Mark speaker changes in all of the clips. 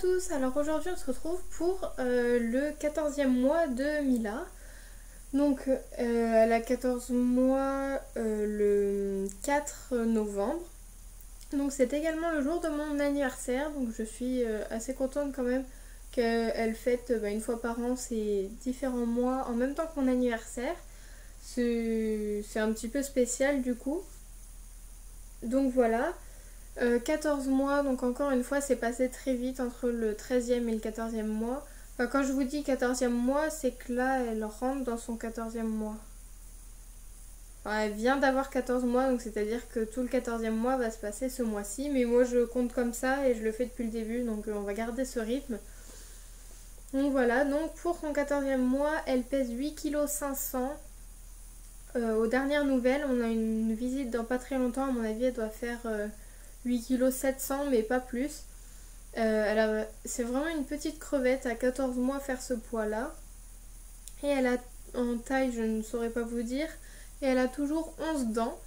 Speaker 1: tous, alors aujourd'hui on se retrouve pour le 14e mois de Mila. Donc elle a 14 mois le 4 novembre. Donc c'est également le jour de mon anniversaire, donc je suis assez contente quand même qu'elle fête une fois par an ces différents mois en même temps que mon anniversaire. C'est un petit peu spécial du coup. Donc voilà. 14 mois, donc encore une fois c'est passé très vite entre le 13e et le 14e mois. Enfin, quand je vous dis 14e mois, c'est que là elle rentre dans son 14e mois. Enfin, elle vient d'avoir 14 mois, donc c'est-à-dire que tout le 14e mois va se passer ce mois-ci. Mais moi je compte comme ça et je le fais depuis le début, donc on va garder ce rythme. Donc voilà, donc pour son 14e mois, elle pèse 8,5 kg. Aux dernières nouvelles, on a une visite dans pas très longtemps, à mon avis elle doit faire 8,7 kg mais pas plus. C'est vraiment une petite crevette à 14 mois faire ce poids là. Et elle a en taille, je ne saurais pas vous dire, et elle a toujours 11 dents.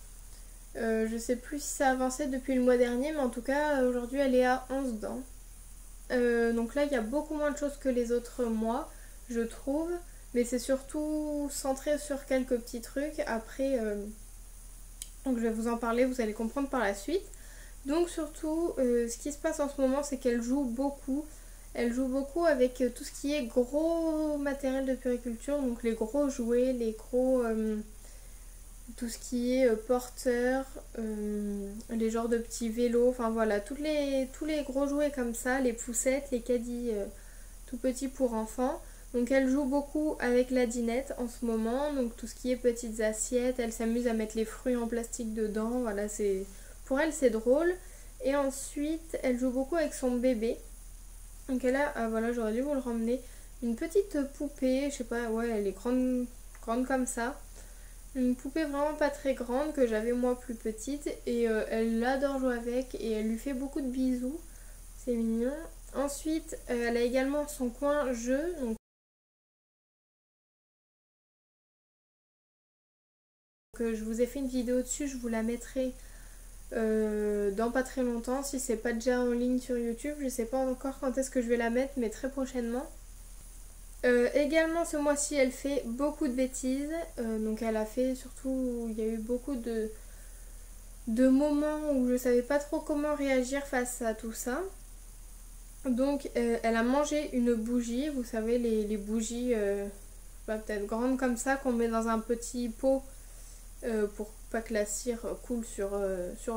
Speaker 1: Je sais plus si ça a avancé depuis le mois dernier, mais en tout cas aujourd'hui elle est à 11 dents. Donc là il y a beaucoup moins de choses que les autres mois, je trouve, mais c'est surtout centré sur quelques petits trucs. Après, donc je vais vous en parler, vous allez comprendre par la suite. Donc surtout, ce qui se passe en ce moment, c'est qu'elle joue beaucoup. Elle joue beaucoup avec tout ce qui est gros matériel de puériculture, donc les gros jouets, les gros... tout ce qui est porteur, les genres de petits vélos, enfin voilà, tous les gros jouets comme ça, les poussettes, les caddies tout petits pour enfants. Donc elle joue beaucoup avec la dinette en ce moment, donc tout ce qui est petites assiettes, elle s'amuse à mettre les fruits en plastique dedans, voilà, c'est... Pour elle c'est drôle. Et ensuite elle joue beaucoup avec son bébé. Donc elle a, ah voilà, j'aurais dû vous le ramener, une petite poupée, je sais pas, ouais elle est grande comme ça. Une poupée vraiment pas très grande que j'avais moi plus petite. Et elle adore jouer avec et elle lui fait beaucoup de bisous. C'est mignon. Ensuite elle a également son coin jeu. Donc je vous ai fait une vidéo dessus, je vous la mettrai dans pas très longtemps, si c'est pas déjà en ligne sur YouTube. Je sais pas encore quand est-ce que je vais la mettre, mais très prochainement. Également ce mois-ci elle fait beaucoup de bêtises, donc elle a fait surtout, il y a eu beaucoup de moments où je savais pas trop comment réagir face à tout ça. Donc elle a mangé une bougie, vous savez les bougies peut-être grandes comme ça qu'on met dans un petit pot pour pas que la cire coule sur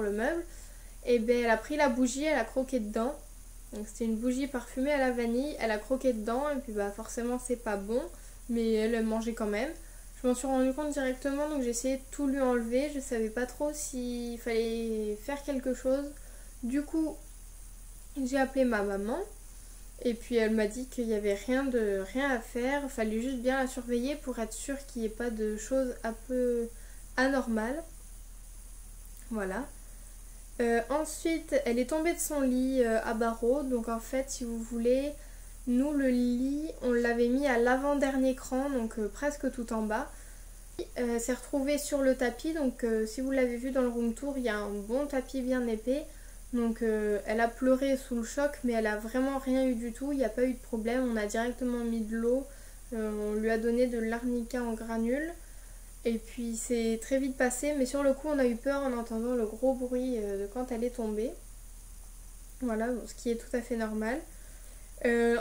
Speaker 1: le meuble. Et ben elle a pris la bougie, elle a croqué dedans. Donc c'était une bougie parfumée à la vanille, elle a croqué dedans et puis bah forcément c'est pas bon, mais elle mangeait quand même. Je m'en suis rendu compte directement, donc j'ai essayé de tout lui enlever, je savais pas trop s'il fallait faire quelque chose. Du coup j'ai appelé ma maman et puis elle m'a dit qu'il n'y avait rien à faire, il fallait juste bien la surveiller pour être sûr qu'il n'y ait pas de choses un peu anormales. Voilà. Ensuite, elle est tombée de son lit à barreaux. Donc en fait, si vous voulez, nous le lit, on l'avait mis à l'avant-dernier cran, donc presque tout en bas. Elle s'est retrouvée sur le tapis, donc si vous l'avez vu dans le room tour, il y a un bon tapis bien épais. Donc elle a pleuré sous le choc, mais elle a vraiment rien eu du tout, il n'y a pas eu de problème. On a directement mis de l'eau, on lui a donné de l'arnica en granules. Et puis c'est très vite passé, mais sur le coup on a eu peur en entendant le gros bruit de quand elle est tombée. Voilà, bon, ce qui est tout à fait normal.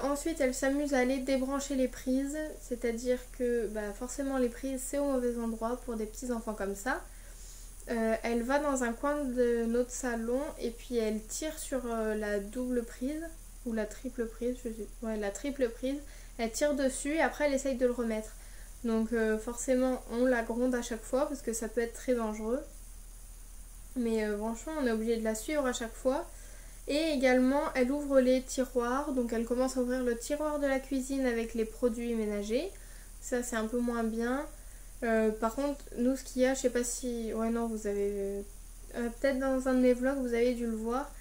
Speaker 1: Ensuite elle s'amuse à aller débrancher les prises, c'est-à-dire que forcément les prises c'est au mauvais endroit pour des petits enfants comme ça. Elle va dans un coin de notre salon et puis elle tire sur la double prise, ou la triple prise, je sais, ouais, la triple prise. Elle tire dessus et après elle essaye de le remettre. Donc forcément on la gronde à chaque fois parce que ça peut être très dangereux. Mais franchement on est obligé de la suivre à chaque fois. Et également elle ouvre les tiroirs. Donc elle commence à ouvrir le tiroir de la cuisine avec les produits ménagers. Ça c'est un peu moins bien. Par contre nous ce qu'il y a, je sais pas si... Ouais non vous avez... peut-être dans un de mes vlogs vous avez dû le voir.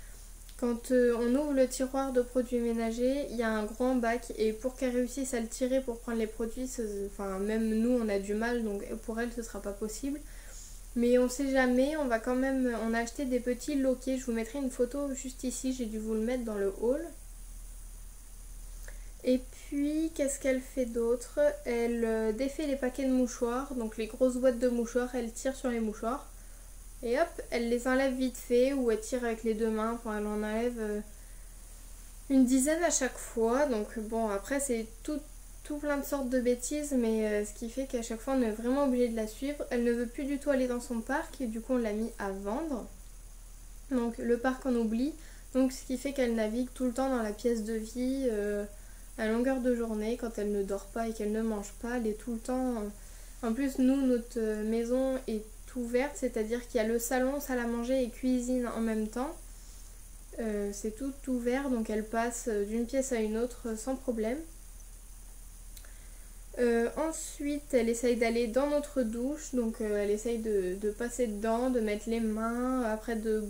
Speaker 1: Quand on ouvre le tiroir de produits ménagers, il y a un grand bac et pour qu'elle réussisse à le tirer pour prendre les produits, enfin même nous on a du mal, donc pour elle ce sera pas possible. Mais on sait jamais, on va quand même, on a acheté des petits loquets, je vous mettrai une photo juste ici, j'ai dû vous le mettre dans le haul. Et puis, qu'est-ce qu'elle fait d'autre? Elle défait les paquets de mouchoirs, donc les grosses boîtes de mouchoirs, elle tire sur les mouchoirs. Et hop, elle les enlève vite fait, ou elle tire avec les deux mains, enfin elle en enlève une dizaine à chaque fois. Donc bon, après c'est tout plein de sortes de bêtises, mais ce qui fait qu'à chaque fois on est vraiment obligé de la suivre. Elle ne veut plus du tout aller dans son parc, et du coup on l'a mis à vendre. Donc le parc on oublie, donc ce qui fait qu'elle navigue tout le temps dans la pièce de vie, à longueur de journée, quand elle ne dort pas et qu'elle ne mange pas, elle est tout le temps... En plus, nous, notre maison est ouverte, c'est-à-dire qu'il y a le salon, salle à manger et cuisine en même temps. C'est tout ouvert, donc elle passe d'une pièce à une autre sans problème. Ensuite, elle essaye d'aller dans notre douche, donc elle essaye de passer dedans, de mettre les mains, après de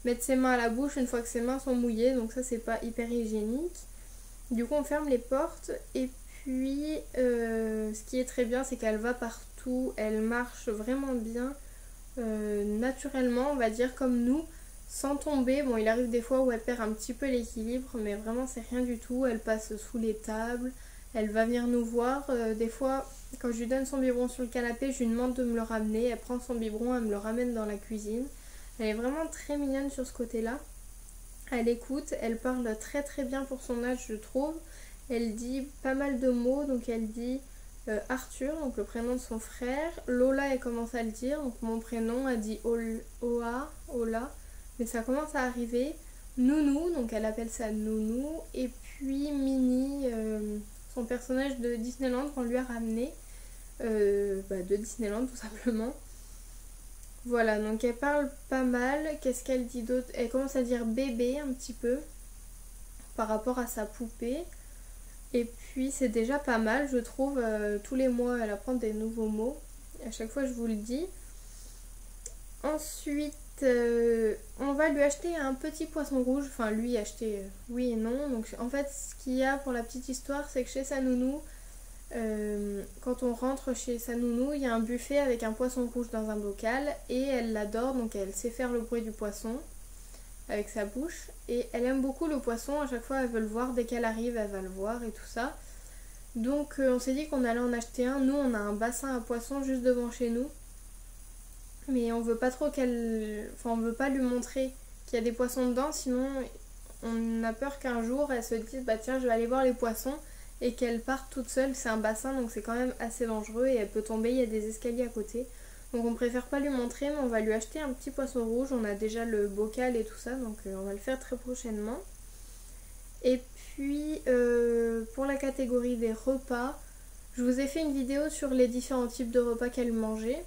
Speaker 1: mettre ses mains à la bouche une fois que ses mains sont mouillées, donc ça c'est pas hyper hygiénique. Du coup on ferme les portes et puis ce qui est très bien c'est qu'elle va partout, elle marche vraiment bien, naturellement on va dire comme nous, sans tomber. Bon il arrive des fois où elle perd un petit peu l'équilibre mais vraiment c'est rien du tout, elle passe sous les tables, elle va venir nous voir, des fois quand je lui donne son biberon sur le canapé je lui demande de me le ramener, elle prend son biberon, elle me le ramène dans la cuisine. Elle est vraiment très mignonne sur ce côté là. Elle écoute, elle parle très très bien pour son âge je trouve. Elle dit pas mal de mots, donc elle dit Arthur, donc le prénom de son frère. Lola elle commence à le dire, donc mon prénom, elle dit Oa, Ola, mais ça commence à arriver. Nounou, donc elle appelle ça Nounou. Et puis Minnie, son personnage de Disneyland qu'on lui a ramené, de Disneyland tout simplement. Voilà, donc elle parle pas mal. Qu'est-ce qu'elle dit d'autre? Elle commence à dire bébé un petit peu par rapport à sa poupée. Et puis c'est déjà pas mal, je trouve. Tous les mois, elle apprend des nouveaux mots. À chaque fois, je vous le dis. Ensuite, on va lui acheter un petit poisson rouge. Enfin, lui acheter, oui et non. Donc en fait, ce qu'il y a pour la petite histoire, c'est que chez sa nounou, quand on rentre chez sa nounou, il y a un buffet avec un poisson rouge dans un bocal et elle l'adore, donc elle sait faire le bruit du poisson avec sa bouche et elle aime beaucoup le poisson. À chaque fois elle veut le voir, dès qu'elle arrive elle va le voir et tout ça. Donc on s'est dit qu'on allait en acheter un. Nous on a un bassin à poissons juste devant chez nous, mais on veut pas trop on veut pas lui montrer qu'il y a des poissons dedans, sinon on a peur qu'un jour elle se dise bah tiens je vais aller voir les poissons et qu'elle parte toute seule. C'est un bassin donc c'est quand même assez dangereux et elle peut tomber, il y a des escaliers à côté. Donc on préfère pas lui montrer, mais on va lui acheter un petit poisson rouge. On a déjà le bocal et tout ça, donc on va le faire très prochainement. Et puis pour la catégorie des repas, je vous ai fait une vidéo sur les différents types de repas qu'elle mangeait.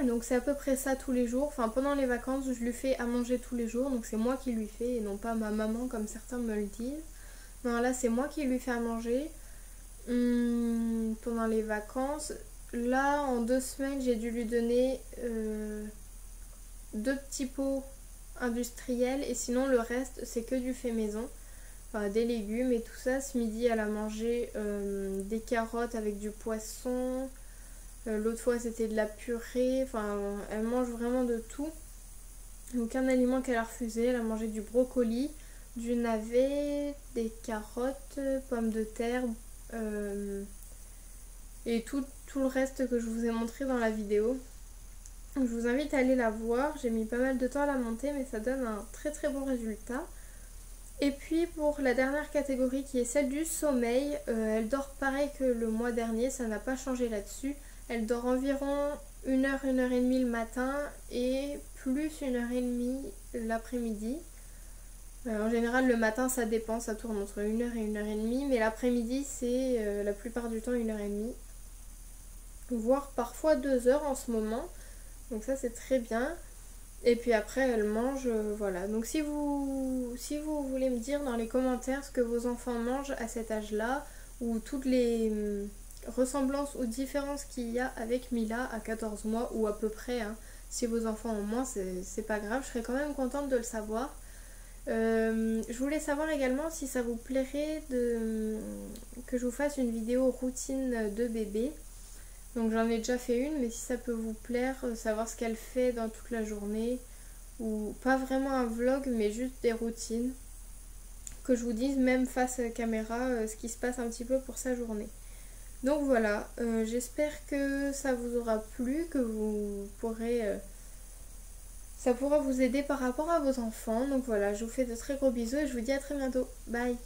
Speaker 1: Donc c'est à peu près ça tous les jours. Enfin pendant les vacances je lui fais à manger tous les jours, donc c'est moi qui lui fais et non pas ma maman comme certains me le disent. Non, là c'est moi qui lui fais à manger pendant les vacances. Là en 2 semaines j'ai dû lui donner 2 petits pots industriels et sinon le reste c'est que du fait maison. Enfin des légumes et tout ça. Ce midi elle a mangé des carottes avec du poisson. L'autre fois c'était de la purée. Enfin elle mange vraiment de tout. Aucun aliment qu'elle a refusé. Elle a mangé du brocoli, du navet, des carottes, pommes de terre et tout le reste que je vous ai montré dans la vidéo. Je vous invite à aller la voir. J'ai mis pas mal de temps à la monter mais ça donne un très très bon résultat. Et puis pour la dernière catégorie qui est celle du sommeil, elle dort pareil que le mois dernier, ça n'a pas changé là-dessus. Elle dort environ 1h, 1h30 le matin et plus 1h30 l'après-midi. En général le matin ça dépend, ça tourne entre 1h et 1h30, mais l'après-midi c'est la plupart du temps 1h30. Voire parfois 2h en ce moment. Donc ça c'est très bien. Et puis après elle mange, voilà. Donc si vous voulez me dire dans les commentaires ce que vos enfants mangent à cet âge-là, ou toutes les ressemblances ou différences qu'il y a avec Mila à 14 mois ou à peu près, hein. Si vos enfants ont moins, c'est pas grave, je serais quand même contente de le savoir. Je voulais savoir également si ça vous plairait que je vous fasse une vidéo routine de bébé. Donc j'en ai déjà fait une, mais si ça peut vous plaire, savoir ce qu'elle fait dans toute la journée, ou pas vraiment un vlog, mais juste des routines, que je vous dise même face caméra ce qui se passe un petit peu pour sa journée. Donc voilà, j'espère que ça vous aura plu, que vous pourrez... ça pourra vous aider par rapport à vos enfants. Donc voilà, je vous fais de très gros bisous et je vous dis à très bientôt. Bye!